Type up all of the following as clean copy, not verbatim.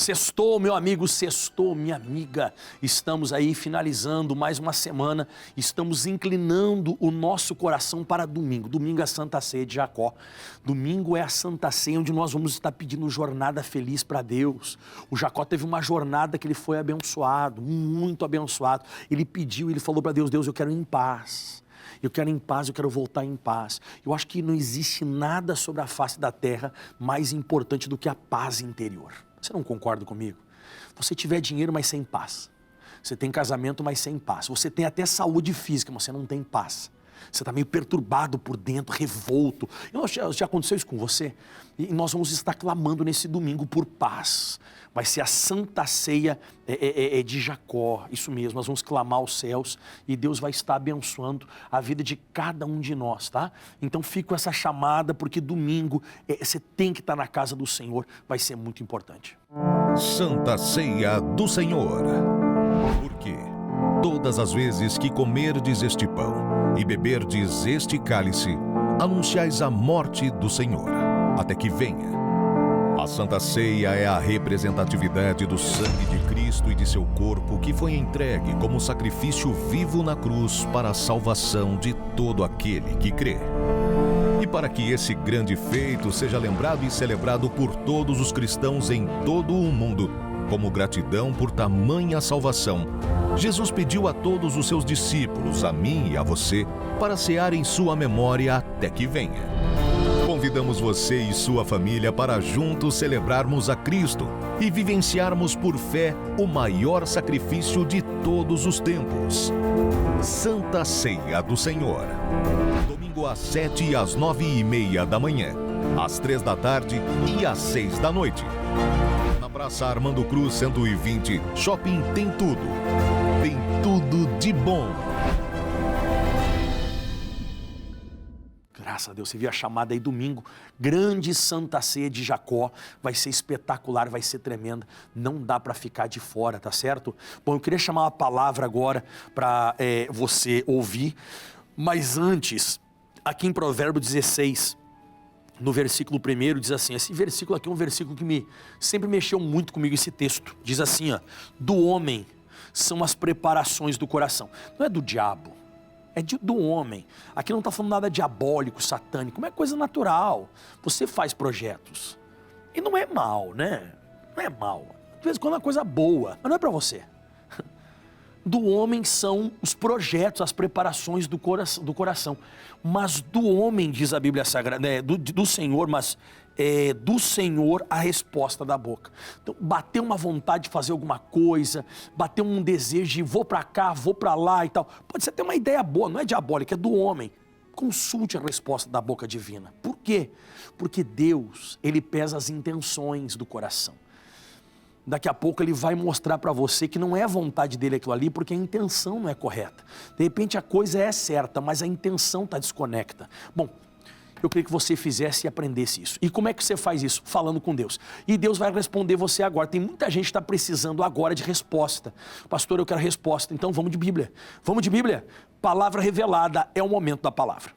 Sextou, meu amigo, sextou, minha amiga. Estamos aí finalizando mais uma semana, estamos inclinando o nosso coração para domingo. Domingo é a Santa Ceia de Jacó. Domingo é a Santa Ceia onde nós vamos estar pedindo jornada feliz para Deus. O Jacó teve uma jornada que ele foi abençoado, muito abençoado. Ele pediu, ele falou para Deus, Deus, eu quero ir em paz. Eu quero em paz, eu quero voltar em paz. Eu acho que não existe nada sobre a face da terra mais importante do que a paz interior. Você não concorda comigo? Você tiver dinheiro, mas sem paz. Você tem casamento, mas sem paz. Você tem até saúde física, mas você não tem paz. Você está meio perturbado por dentro, revolto. Já aconteceu isso com você? E nós vamos estar clamando nesse domingo por paz. Vai ser a Santa Ceia de Jacó, isso mesmo, nós vamos clamar aos céus e Deus vai estar abençoando a vida de cada um de nós, tá? Então fica com essa chamada, porque domingo você tem que estar na casa do Senhor, vai ser muito importante. Santa Ceia do Senhor. Porque todas as vezes que comerdes este pão e beberdes este cálice, anunciais a morte do Senhor, até que venha. A Santa Ceia é a representatividade do sangue de Cristo e de seu corpo que foi entregue como sacrifício vivo na cruz para a salvação de todo aquele que crê. E para que esse grande feito seja lembrado e celebrado por todos os cristãos em todo o mundo, como gratidão por tamanha salvação, Jesus pediu a todos os seus discípulos, a mim e a você, para cear em sua memória até que venha. Convidamos você e sua família para juntos celebrarmos a Cristo e vivenciarmos por fé o maior sacrifício de todos os tempos. Santa Ceia do Senhor. Domingo às 7 e às 9h30 da manhã, às 3 da tarde e às 6 da noite. Na Praça Armando Cruz 120, Shopping Tem Tudo. Tem tudo de bom. Graças a Deus, você viu a chamada aí domingo, grande Santa Ceia de Jacó, vai ser espetacular, vai ser tremenda, não dá para ficar de fora, tá certo? Bom, eu queria chamar uma palavra agora para você ouvir, mas antes, aqui em Provérbio 16, no versículo 1, diz assim, esse versículo aqui é um versículo que sempre mexeu muito comigo, esse texto, diz assim, ó, do homem são as preparações do coração, não é do diabo. É do homem. Aqui não está falando nada diabólico, satânico, é coisa natural. Você faz projetos. E não é mal, né? Não é mal. De vez em quando é uma coisa boa, mas não é para você. Do homem são os projetos, as preparações do coração. Mas do homem, diz a Bíblia Sagrada, do Senhor, mas do Senhor a resposta da boca. Então, bateu uma vontade de fazer alguma coisa, bateu um desejo de vou para cá, vou para lá e tal. Pode ser até uma ideia boa, não é diabólica, é do homem. Consulte a resposta da boca divina. Por quê? Porque Deus, Ele pesa as intenções do coração. Daqui a pouco Ele vai mostrar para você que não é a vontade dele aquilo ali, porque a intenção não é correta. De repente a coisa é certa, mas a intenção está desconecta. Bom, eu queria que você fizesse e aprendesse isso. E como é que você faz isso? Falando com Deus. E Deus vai responder você agora. Tem muita gente que está precisando agora de resposta. Pastor, eu quero resposta. Então vamos de Bíblia. Vamos de Bíblia? Palavra revelada é o momento da palavra.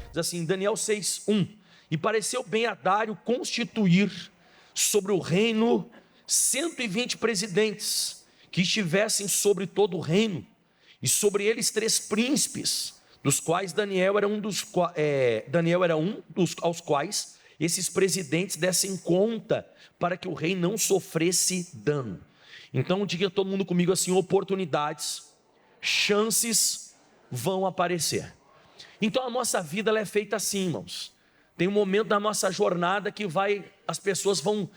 Diz assim, Daniel 6:1. E pareceu bem a Dário constituir sobre o reino 120 presidentes, que estivessem sobre todo o reino, e sobre eles 3 príncipes, dos quais Daniel era um aos quais esses presidentes dessem conta, para que o rei não sofresse dano. Então diga todo mundo comigo assim, oportunidades, chances vão aparecer. Então a nossa vida ela é feita assim, irmãos. Tem um momento da nossa jornada que as pessoas vão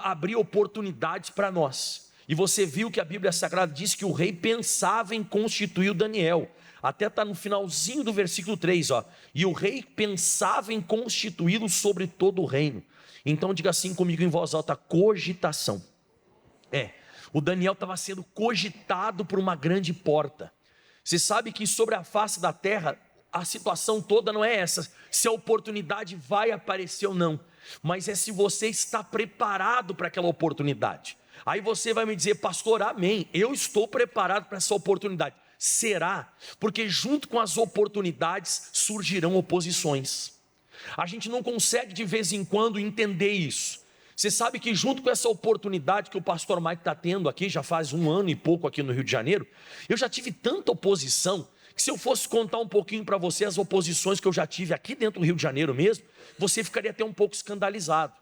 abrir oportunidades para nós. E você viu que a Bíblia Sagrada diz que o rei pensava em constituir o Daniel. Até está no finalzinho do versículo 3, ó. E o rei pensava em constituí-lo sobre todo o reino. Então diga assim comigo em voz alta, cogitação. O Daniel estava sendo cogitado por uma grande porta. Você sabe que sobre a face da terra, a situação toda não é essa, se a oportunidade vai aparecer ou não, mas é se você está preparado para aquela oportunidade. Aí você vai me dizer, pastor, amém, eu estou preparado para essa oportunidade. Será, porque junto com as oportunidades surgirão oposições. A gente não consegue de vez em quando entender isso. Você sabe que junto com essa oportunidade que o pastor Mike está tendo aqui, já faz 1 ano e pouco aqui no Rio de Janeiro, eu já tive tanta oposição, que se eu fosse contar um pouquinho para você as oposições que eu já tive aqui dentro do Rio de Janeiro mesmo, você ficaria até um pouco escandalizado.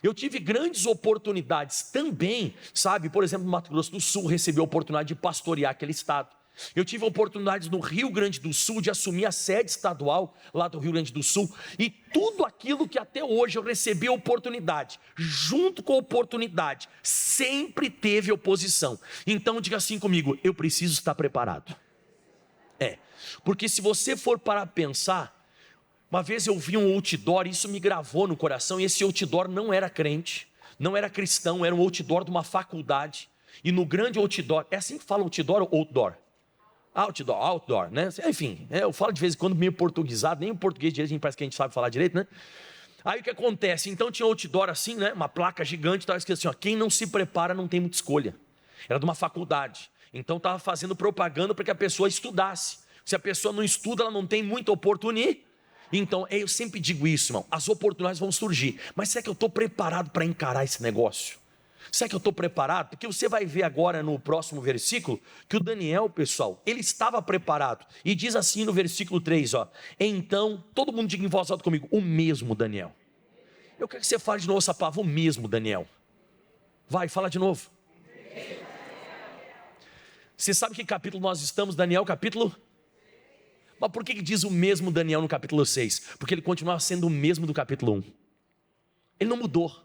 Eu tive grandes oportunidades também, sabe, por exemplo, no Mato Grosso do Sul, recebi a oportunidade de pastorear aquele estado. Eu tive oportunidades no Rio Grande do Sul de assumir a sede estadual lá do Rio Grande do Sul, e tudo aquilo que até hoje eu recebi oportunidade, junto com a oportunidade, sempre teve oposição. Então diga assim comigo: eu preciso estar preparado. Porque se você for para pensar, uma vez eu vi um outdoor, isso me gravou no coração, e esse outdoor não era crente, não era cristão, era um outdoor de uma faculdade, e no grande outdoor, é assim que fala outdoor ou outdoor? Outdoor, né? Enfim, eu falo de vez em quando meio portuguesado, nem o português direito, parece que a gente sabe falar direito, né? Aí o que acontece? Então tinha outdoor assim, né? Uma placa gigante, estava escrito assim, ó, quem não se prepara não tem muita escolha. Era de uma faculdade, então estava fazendo propaganda para que a pessoa estudasse. Se a pessoa não estuda, ela não tem muita oportunidade. Então, eu sempre digo isso, irmão, as oportunidades vão surgir, mas será que eu estou preparado para encarar esse negócio? Será que eu estou preparado? Porque você vai ver agora no próximo versículo, que o Daniel, pessoal, ele estava preparado, e diz assim no versículo 3, ó, então, todo mundo diga em voz alta comigo, o mesmo Daniel. Eu quero que você fale de novo essa palavra, o mesmo Daniel. Vai, fala de novo. Você sabe que capítulo nós estamos, Daniel, capítulo? Mas por que diz o mesmo Daniel no capítulo 6? Porque ele continuava sendo o mesmo do capítulo 1. Ele não mudou.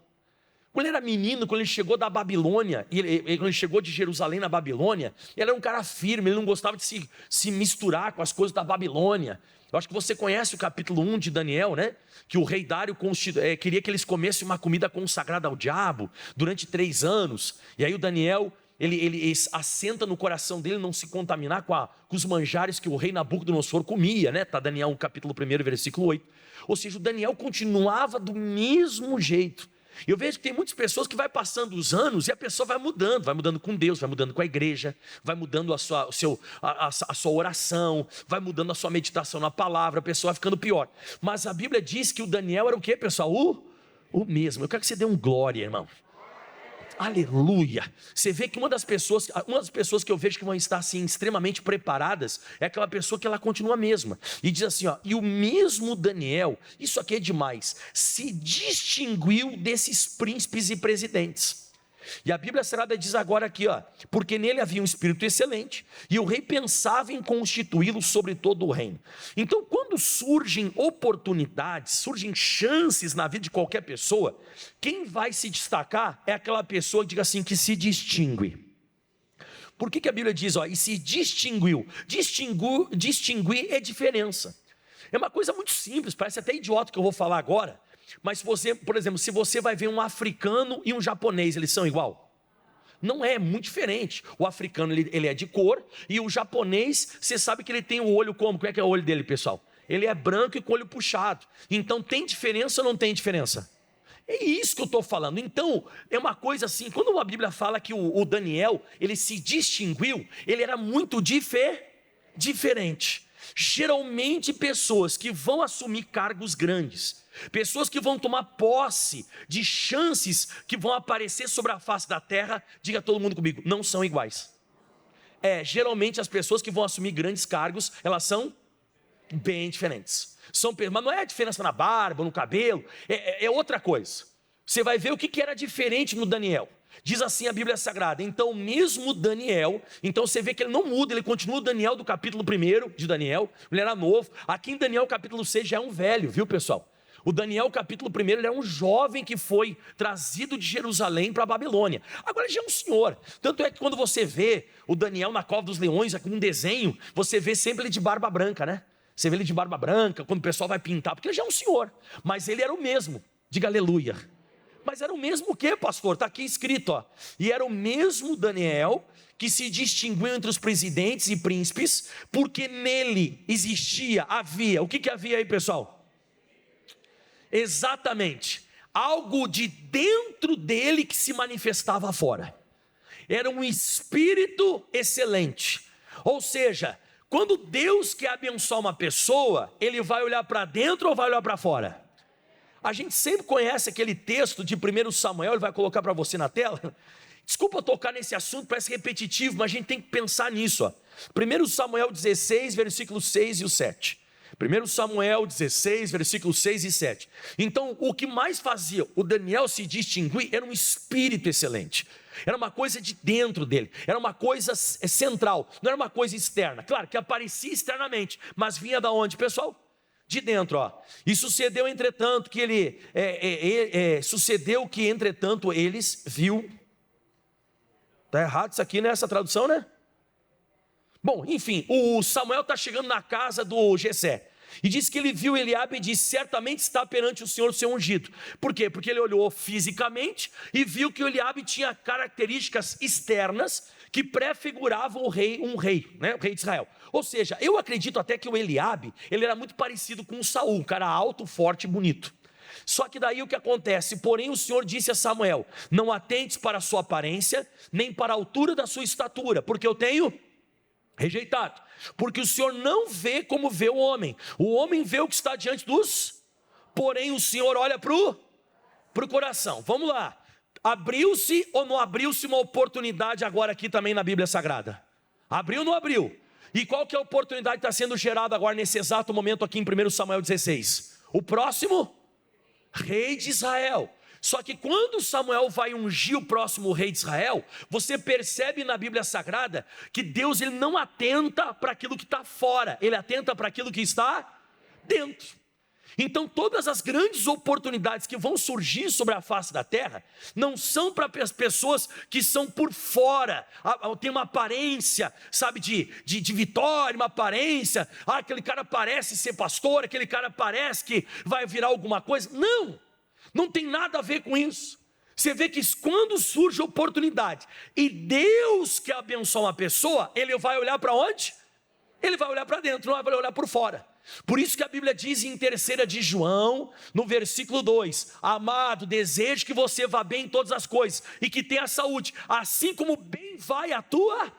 Quando ele era menino, quando ele chegou da Babilônia, quando ele chegou de Jerusalém na Babilônia, ele era um cara firme, ele não gostava de se misturar com as coisas da Babilônia. Eu acho que você conhece o capítulo 1 de Daniel, né? Que o rei Dário queria que eles comessem uma comida consagrada ao diabo durante 3 anos. E aí o Daniel, ele assenta no coração dele não se contaminar com os manjares que o rei Nabucodonosor comia, né? Está Daniel capítulo 1, versículo 8. Ou seja, o Daniel continuava do mesmo jeito. Eu vejo que tem muitas pessoas que vai passando os anos e a pessoa vai mudando com Deus, vai mudando com a igreja, vai mudando a sua oração, vai mudando a sua meditação na palavra, a pessoa vai ficando pior. Mas a Bíblia diz que o Daniel era o quê, pessoal? O mesmo. Eu quero que você dê um glória, irmão. Aleluia. Você vê que uma das pessoas que eu vejo que vão estar assim extremamente preparadas é aquela pessoa que ela continua a mesma. E diz assim, ó, e o mesmo Daniel, isso aqui é demais, se distinguiu desses príncipes e presidentes. E a Bíblia Sagrada diz agora aqui, ó, porque nele havia um espírito excelente, e o rei pensava em constituí-lo sobre todo o reino. Então, quando surgem oportunidades, surgem chances na vida de qualquer pessoa, quem vai se destacar é aquela pessoa, diga assim, que se distingue. Por que a Bíblia diz, ó, e se distinguiu? Distinguir é diferença. É uma coisa muito simples, parece até idiota que eu vou falar agora, mas se você, por exemplo, se você vai ver um africano e um japonês, eles são igual? Não é, muito diferente. O africano ele é de cor, e o japonês, você sabe que ele tem o olho como? Como é que é o olho dele, pessoal? Ele é branco e com o olho puxado. Então tem diferença ou não tem diferença? É isso que eu estou falando. Então, é uma coisa assim, quando a Bíblia fala que o Daniel, ele se distinguiu, ele era muito diferente. Geralmente pessoas que vão assumir cargos grandes, pessoas que vão tomar posse de chances que vão aparecer sobre a face da terra, diga todo mundo comigo, não são iguais. Geralmente as pessoas que vão assumir grandes cargos, elas são bem diferentes. Mas não é a diferença na barba, no cabelo, é outra coisa. Você vai ver o que era diferente no Daniel. Diz assim a Bíblia Sagrada, então mesmo Daniel, então você vê que ele não muda, ele continua o Daniel do capítulo 1 de Daniel, ele era novo, aqui em Daniel capítulo 6 já é um velho, viu pessoal? O Daniel capítulo 1, ele é um jovem que foi trazido de Jerusalém para a Babilônia, agora ele já é um senhor, tanto é que quando você vê o Daniel na cova dos leões, aqui num desenho, você vê sempre ele de barba branca, né? Você vê ele de barba branca, quando o pessoal vai pintar, porque ele já é um senhor, mas ele era o mesmo, diga aleluia. Mas era o mesmo o quê, pastor? Está aqui escrito, ó. E era o mesmo Daniel que se distinguiu entre os presidentes e príncipes, porque nele havia, o que havia aí, pessoal? Exatamente, algo de dentro dele que se manifestava fora. Era um espírito excelente, ou seja, quando Deus quer abençoar uma pessoa, Ele vai olhar para dentro ou vai olhar para fora? A gente sempre conhece aquele texto de 1 Samuel, ele vai colocar para você na tela. Desculpa tocar nesse assunto, parece repetitivo, mas a gente tem que pensar nisso. 1 Samuel 16, versículos 6 e o 7. 1 Samuel 16, versículos 6 e 7. Então, o que mais fazia o Daniel se distinguir era um espírito excelente. Era uma coisa de dentro dele, era uma coisa central, não era uma coisa externa. Claro que aparecia externamente, mas vinha da onde, pessoal? De dentro, ó. E sucedeu, entretanto, que entretanto, eles viu. Está errado isso aqui nessa tradução, né? Bom, enfim, o Samuel está chegando na casa do Jessé. E diz que ele viu Eliabe e disse: certamente está perante o Senhor o seu ungido. Por quê? Porque ele olhou fisicamente e viu que o Eliabe tinha características externas que prefiguravam um rei, né? O rei de Israel. Ou seja, eu acredito até que o Eliabe, ele era muito parecido com o Saul, um cara alto, forte e bonito. Só que daí o que acontece? Porém o Senhor disse a Samuel: não atentes para a sua aparência, nem para a altura da sua estatura, porque eu tenho rejeitado. Porque o Senhor não vê como vê o homem vê o que está diante dos, porém o Senhor olha para o coração. Vamos lá, abriu-se ou não abriu-se uma oportunidade agora aqui também na Bíblia Sagrada? Abriu ou não abriu? E qual que é a oportunidade que está sendo gerada agora nesse exato momento aqui em 1 Samuel 16? O próximo rei de Israel. Só que quando Samuel vai ungir o próximo rei de Israel, você percebe na Bíblia Sagrada que Deus, ele não atenta para aquilo que está fora, ele atenta para aquilo que está dentro. Então todas as grandes oportunidades que vão surgir sobre a face da terra, não são para as pessoas que são por fora, tem uma aparência, sabe, de vitória, uma aparência, aquele cara parece ser pastor, aquele cara parece que vai virar alguma coisa. Não tem nada a ver com isso. Você vê que quando surge oportunidade e Deus quer abençoar uma pessoa, ele vai olhar para onde? Ele vai olhar para dentro, não vai olhar por fora. Por isso que a Bíblia diz em 3 de João, no versículo 2: amado, desejo que você vá bem em todas as coisas e que tenha saúde, assim como bem vai a tua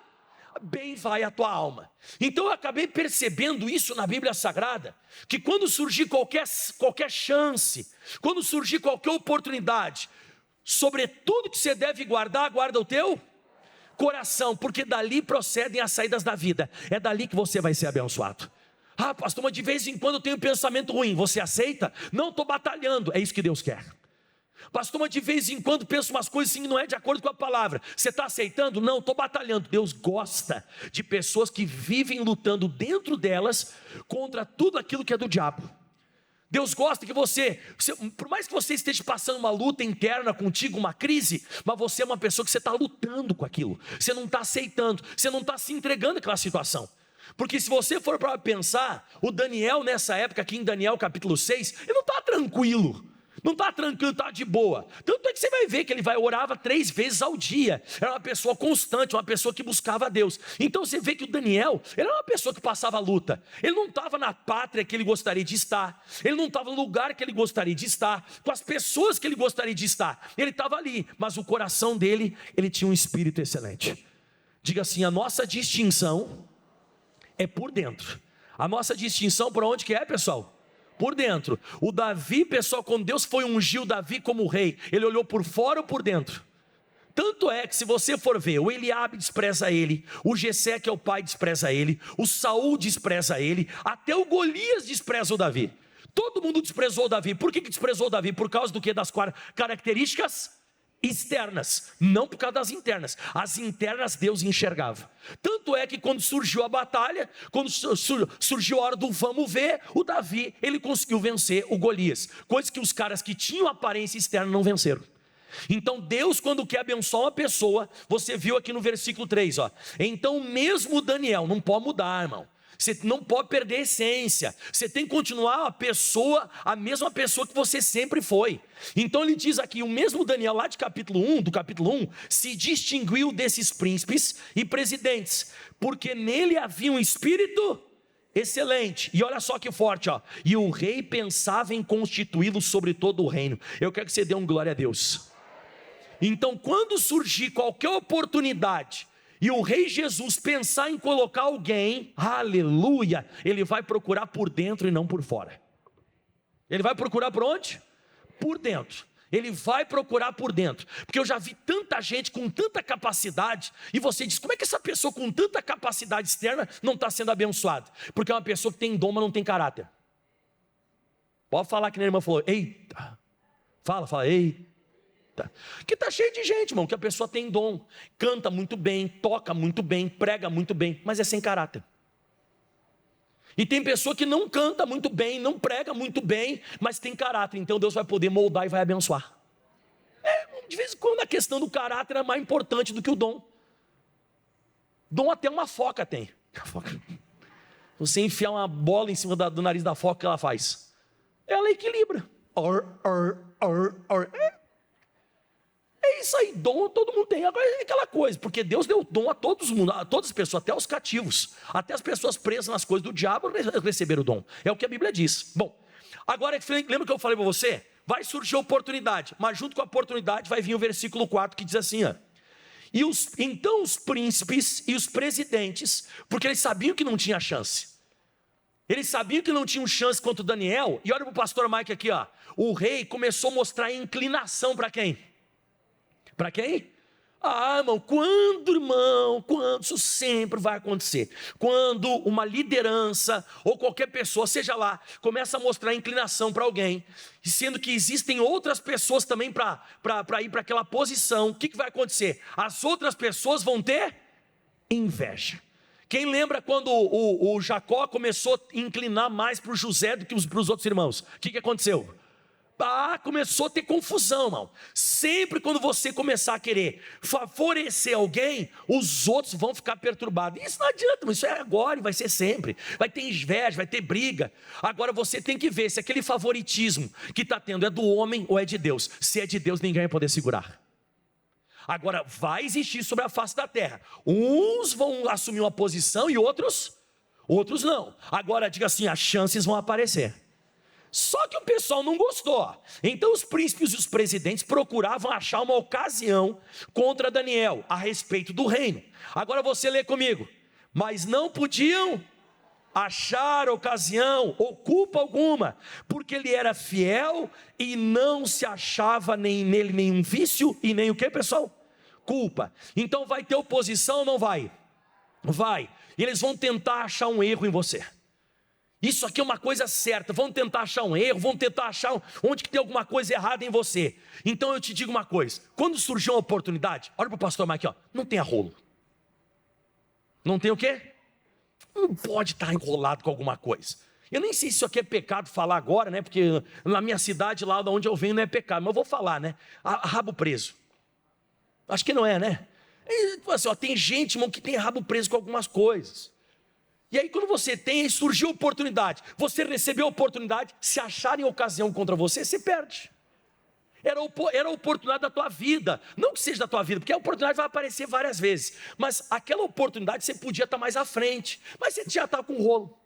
alma. Então eu acabei percebendo isso na Bíblia Sagrada, que quando surgir qualquer chance, quando surgir qualquer oportunidade, sobretudo que você deve guarda o teu coração, porque dali procedem as saídas da vida, é dali que você vai ser abençoado. Pastor, mas de vez em quando eu tenho um pensamento ruim, você aceita? Não, estou batalhando, é isso que Deus quer. Pastor, mas de vez em quando penso umas coisas assim que não é de acordo com a palavra, você está aceitando? Não, estou batalhando. Deus gosta de pessoas que vivem lutando dentro delas contra tudo aquilo que é do diabo. Deus gosta que você, por mais que você esteja passando uma luta interna contigo, uma crise, mas você é uma pessoa que você está lutando com aquilo, você não está aceitando, você não está se entregando àquela situação. Porque se você for para pensar, o Daniel nessa época aqui em Daniel capítulo 6, ele não está tranquilo, está de boa. Tanto é que você vai ver que ele orava 3 vezes ao dia. Era uma pessoa constante, uma pessoa que buscava a Deus. Então você vê que o Daniel, ele era uma pessoa que passava luta. Ele não estava na pátria que ele gostaria de estar, ele não estava no lugar que ele gostaria de estar, com as pessoas que ele gostaria de estar. Ele estava ali, mas o coração dele, ele tinha um espírito excelente. Diga assim: a nossa distinção é por dentro. A nossa distinção por onde que é, pessoal? Por dentro. O Davi, pessoal, quando Deus foi ungir o Davi como rei, ele olhou por fora ou por dentro? Tanto é que se você for ver, o Eliabe despreza ele, o Jessé, que é o pai, despreza ele, o Saul despreza ele, até o Golias despreza o Davi. Todo mundo desprezou o Davi. Por que desprezou o Davi? Por causa do que? Das características externas, não por causa das internas. As internas Deus enxergava. Tanto é que quando surgiu a batalha, quando surgiu a hora do vamos ver, o Davi, ele conseguiu vencer o Golias, coisa que os caras que tinham aparência externa não venceram. Então Deus, quando quer abençoar uma pessoa, você viu aqui no versículo 3, então mesmo Daniel, não pode mudar, irmão. Você não pode perder a essência. Você tem que continuar a mesma pessoa que você sempre foi. Então ele diz aqui, o mesmo Daniel lá do capítulo 1, se distinguiu desses príncipes e presidentes, porque nele havia um espírito excelente. E olha só que forte, e o rei pensava em constituí-lo sobre todo o reino. Eu quero que você dê um glória a Deus. Então quando surgir qualquer oportunidade, e o rei Jesus pensar em colocar alguém, aleluia, ele vai procurar por dentro e não por fora. Ele vai procurar por onde? Por dentro. Ele vai procurar por dentro, porque eu já vi tanta gente com tanta capacidade, e você diz, como é que essa pessoa com tanta capacidade externa não está sendo abençoada? Porque é uma pessoa que tem dom, mas não tem caráter. Pode falar que a irmã falou, eita, fala, eita, que está cheio de gente, irmão, que a pessoa tem dom, canta muito bem, toca muito bem, prega muito bem, mas é sem caráter. E tem pessoa que não canta muito bem, não prega muito bem, mas tem caráter. Então Deus vai poder moldar e vai abençoar. De vez em quando a questão do caráter é mais importante do que o dom. Dom até uma foca tem. Você enfiar uma bola em cima do nariz da foca, o que ela faz? Ela equilibra. É isso aí, dom todo mundo tem. Agora é aquela coisa, porque Deus deu dom a todo mundo, a todas as pessoas, até aos cativos, até as pessoas presas nas coisas do diabo receberam o dom. É o que a Bíblia diz. Bom, agora lembra que eu falei para você? Vai surgir oportunidade, mas junto com a oportunidade vai vir o versículo 4 que diz assim, ó. Então os príncipes e os presidentes, porque eles sabiam que não tinha chance. Eles sabiam que não tinham chance contra o Daniel. E olha para o pastor Mike aqui, ó. O rei começou a mostrar inclinação para quem? Para quem? Irmão, quando isso sempre vai acontecer. Quando uma liderança ou qualquer pessoa, seja lá, começa a mostrar inclinação para alguém, sendo que existem outras pessoas também para ir para aquela posição, o que vai acontecer? As outras pessoas vão ter inveja. Quem lembra quando o Jacó começou a inclinar mais para o José do que para os outros irmãos? O que aconteceu? Começou a ter confusão, irmão. Sempre quando você começar a querer favorecer alguém, os outros vão ficar perturbados. Isso não adianta, mas isso é agora e vai ser sempre. Vai ter inveja, vai ter briga. Agora você tem que ver se aquele favoritismo que está tendo é do homem ou é de Deus. Se é de Deus, ninguém vai poder segurar. Agora vai existir sobre a face da terra. Uns vão assumir uma posição e outros não. Agora diga assim, as chances vão aparecer. Só que o pessoal não gostou. Então os príncipes e os presidentes procuravam achar uma ocasião contra Daniel a respeito do reino. Agora você lê comigo. Mas não podiam achar ocasião ou culpa alguma, porque ele era fiel e não se achava nele nenhum vício e nem o que, pessoal? Culpa. Então vai ter oposição ou não vai? Vai. E eles vão tentar achar um erro em você. Isso aqui é uma coisa certa, vão tentar achar um erro, vão tentar achar onde que tem alguma coisa errada em você. Então eu te digo uma coisa, quando surgir uma oportunidade, olha para o pastor Mike, ó, não tenha rolo. Não tem o quê? Não pode estar enrolado com alguma coisa. Eu nem sei se isso aqui é pecado falar agora, né? Porque na minha cidade, lá de onde eu venho, não é pecado, mas eu vou falar, né? Rabo preso. Acho que não é, né? Assim, ó, tem gente, irmão, que tem rabo preso com algumas coisas. E aí quando você tem, surgiu a oportunidade, você recebeu a oportunidade, se acharem ocasião contra você, você perde. Era a oportunidade da tua vida, não que seja da tua vida, porque a oportunidade vai aparecer várias vezes, mas aquela oportunidade você podia estar mais à frente, mas você já estava com rolo,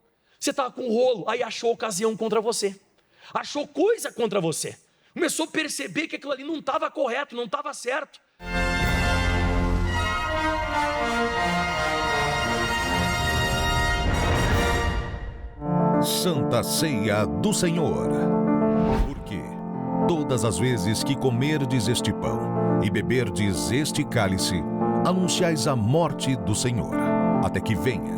aí achou ocasião contra você, achou coisa contra você, começou a perceber que aquilo ali não estava correto, não estava certo. Santa Ceia do Senhor. Porque todas as vezes que comerdes este pão e beberdes este cálice, anunciais a morte do Senhor, até que venha.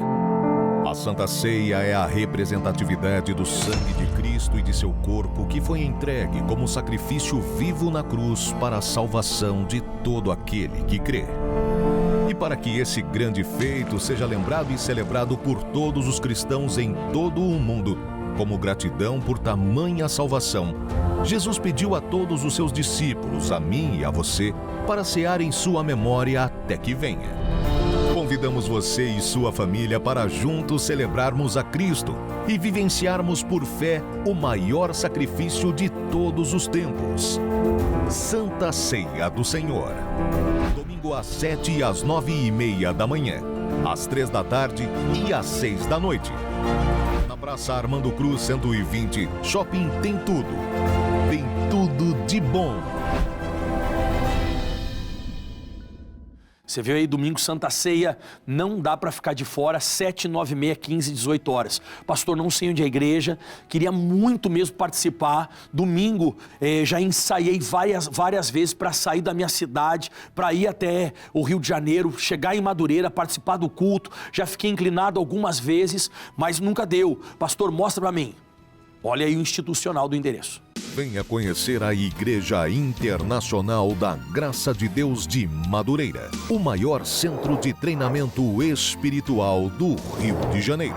A Santa Ceia é a representatividade do sangue de Cristo e de seu corpo que foi entregue como sacrifício vivo na cruz para a salvação de todo aquele que crê. E para que esse grande feito seja lembrado e celebrado por todos os cristãos em todo o mundo, como gratidão por tamanha salvação, Jesus pediu a todos os seus discípulos, a mim e a você, para cear em sua memória até que venha. Convidamos você e sua família para juntos celebrarmos a Cristo e vivenciarmos por fé o maior sacrifício de todos os tempos. Santa Ceia do Senhor. Domingo às 7 e às 9h30 da manhã, às 3 da tarde e às 6 da noite. Na Praça Armando Cruz 120, Shopping Tem Tudo. Tem tudo de bom. Você viu aí, domingo, Santa Ceia, não dá para ficar de fora, 7, 9, meia, 15, 18 horas. Pastor, não sei onde é a igreja, queria muito mesmo participar. Domingo, já ensaiei várias vezes para sair da minha cidade, para ir até o Rio de Janeiro, chegar em Madureira, participar do culto. Já fiquei inclinado algumas vezes, mas nunca deu. Pastor, mostra para mim. Olha aí o institucional do endereço. Venha conhecer a Igreja Internacional da Graça de Deus de Madureira, o maior centro de treinamento espiritual do Rio de Janeiro.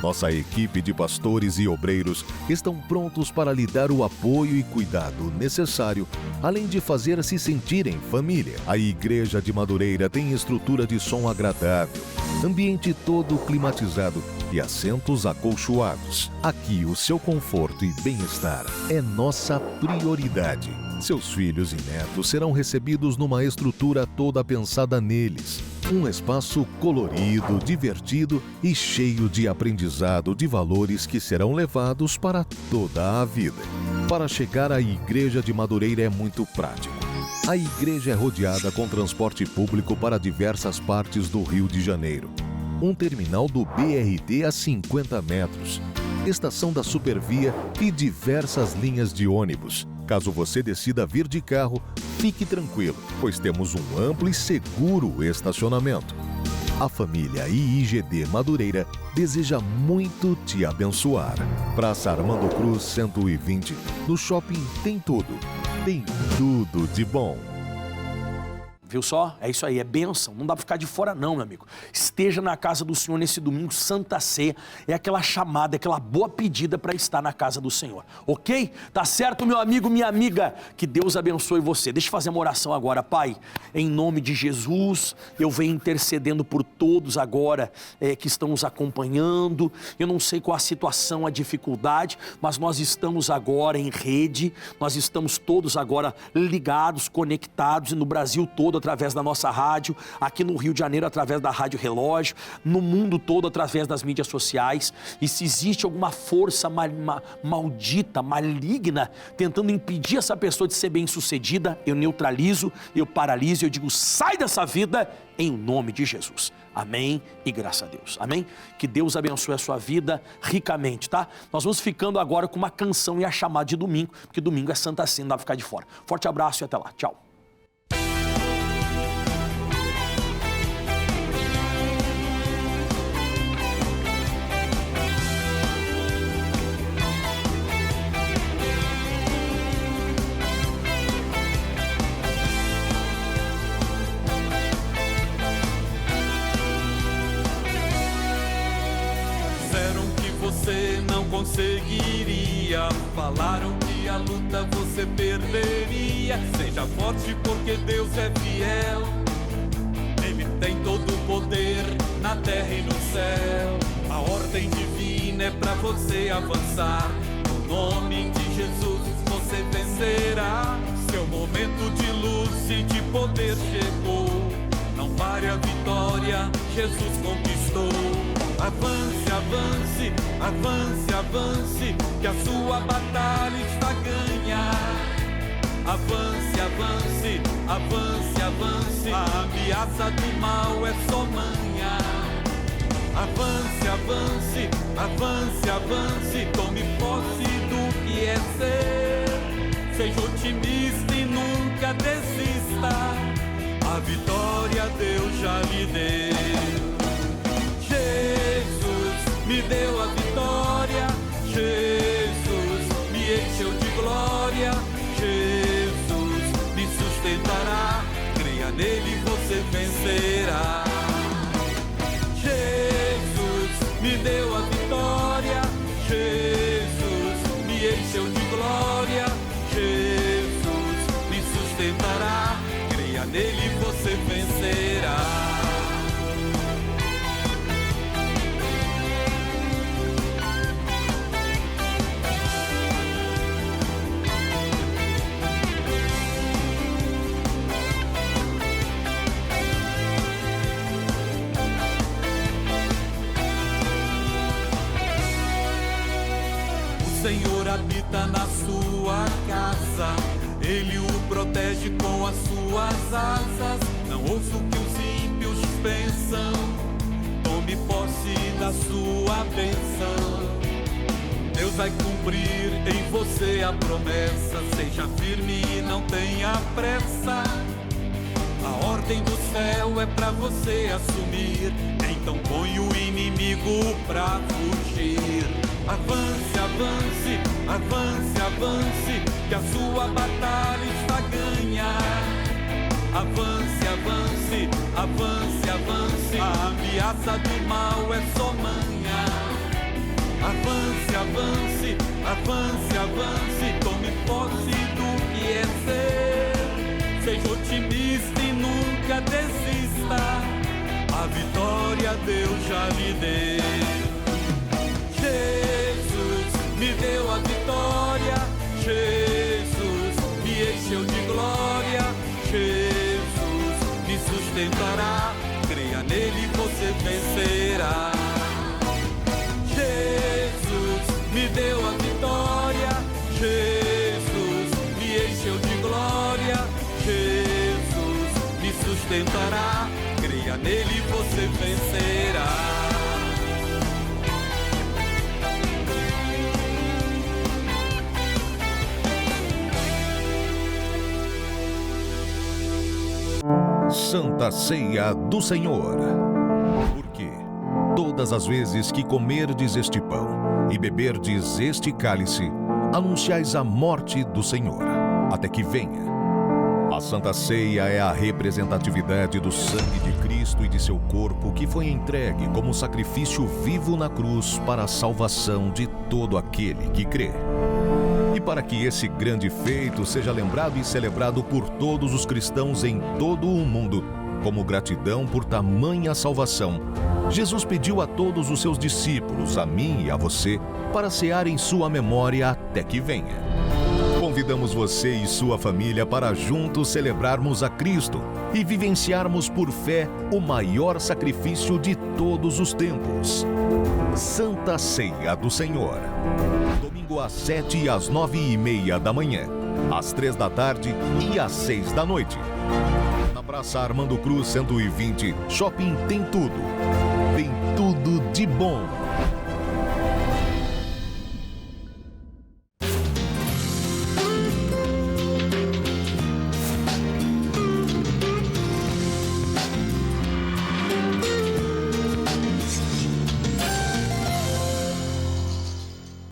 Nossa equipe de pastores e obreiros estão prontos para lhe dar o apoio e cuidado necessário, além de fazer se sentir em família. A Igreja de Madureira tem estrutura de som agradável, ambiente todo climatizado e assentos acolchoados. Aqui o seu conforto e bem-estar é nossa prioridade. Seus filhos e netos serão recebidos numa estrutura toda pensada neles. Um espaço colorido, divertido e cheio de aprendizado de valores que serão levados para toda a vida. Para chegar à Igreja de Madureira é muito prático. A igreja é rodeada com transporte público para diversas partes do Rio de Janeiro. Um terminal do BRT a 50 metros, estação da Supervia e diversas linhas de ônibus. Caso você decida vir de carro, fique tranquilo, pois temos um amplo e seguro estacionamento. A família IIGD Madureira deseja muito te abençoar. Praça Armando Cruz 120, no shopping tem tudo de bom. Viu só? É isso aí, é bênção. Não dá para ficar de fora não, meu amigo. Esteja na casa do Senhor nesse domingo, Santa Ceia. É aquela chamada, aquela boa pedida para estar na casa do Senhor. Ok? Tá certo, meu amigo, minha amiga? Que Deus abençoe você. Deixa eu fazer uma oração agora. Pai, em nome de Jesus, eu venho intercedendo por todos agora que estão nos acompanhando. Eu não sei qual a situação, a dificuldade, mas nós estamos agora em rede. Nós estamos todos agora ligados, conectados e no Brasil todo, através da nossa rádio, aqui no Rio de Janeiro através da Rádio Relógio, no mundo todo através das mídias sociais. E se existe alguma força maldita, maligna, tentando impedir essa pessoa de ser bem sucedida, eu neutralizo, eu paraliso, eu digo, sai dessa vida em nome de Jesus. Amém e graças a Deus. Amém? Que Deus abençoe a sua vida ricamente, tá? Nós vamos ficando agora com uma canção e a chamada de domingo, porque domingo é Santa Ceia, não dá pra ficar de fora. Forte abraço e até lá. Tchau. Você não conseguiria, falaram que a luta você perderia. Seja forte porque Deus é fiel, Ele tem todo o poder na terra e no céu. A ordem divina é pra você avançar, no nome de Jesus você vencerá. Seu momento de luz e de poder chegou, não pare a vitória, Jesus conquistou. Avance, avance, avance, avance, que a sua batalha está a ganhar. Avance, avance, avance, avance, a ameaça do mal é só manha. Avance, avance, avance, avance, tome posse do que é ser. Seja otimista e nunca desista, a vitória Deus já lhe deu. Jesus me deu a vitória, Jesus me encheu de glória, Jesus me sustentará, creia nele você vencerá. Jesus me deu a vitória, Jesus me encheu de glória, Jesus me sustentará, creia nele você vencerá. O Senhor habita na sua casa, Ele o protege com as suas asas. Não ouça o que os bênção. Tome posse da sua bênção. Deus vai cumprir em você a promessa. Seja firme e não tenha pressa. A ordem do céu é pra você assumir. Então põe o inimigo pra fugir. Avance, avance, avance, avance, que a sua batalha está ganha. Avance, avance, avance, avance, a ameaça do mal é só manha. Avance, avance, avance, avance, tome posse do que é ser. Seja otimista e nunca desista, a vitória Deus já lhe deu. Jesus me deu a vitória, Jesus me encheu de glória, Jesus me sustentará, creia nele você vencerá. Jesus me deu a vitória, Jesus me encheu de glória, Jesus me sustentará, creia nele você vencerá. Santa Ceia do Senhor. Porque todas as vezes que comerdes este pão e beberdes este cálice, anunciais a morte do Senhor, até que venha. A Santa Ceia é a representatividade do sangue de Cristo e de seu corpo que foi entregue como sacrifício vivo na cruz para a salvação de todo aquele que crê. E para que esse grande feito seja lembrado e celebrado por todos os cristãos em todo o mundo, como gratidão por tamanha salvação, Jesus pediu a todos os seus discípulos, a mim e a você, para cear em sua memória até que venha. Convidamos você e sua família para juntos celebrarmos a Cristo e vivenciarmos por fé o maior sacrifício de todos os tempos. Santa Ceia do Senhor. Domingo às 7 e às 9h30 da manhã, às 3 da tarde e às 6 da noite. Na Praça Armando Cruz 120, Shopping tem tudo. Tem tudo de bom.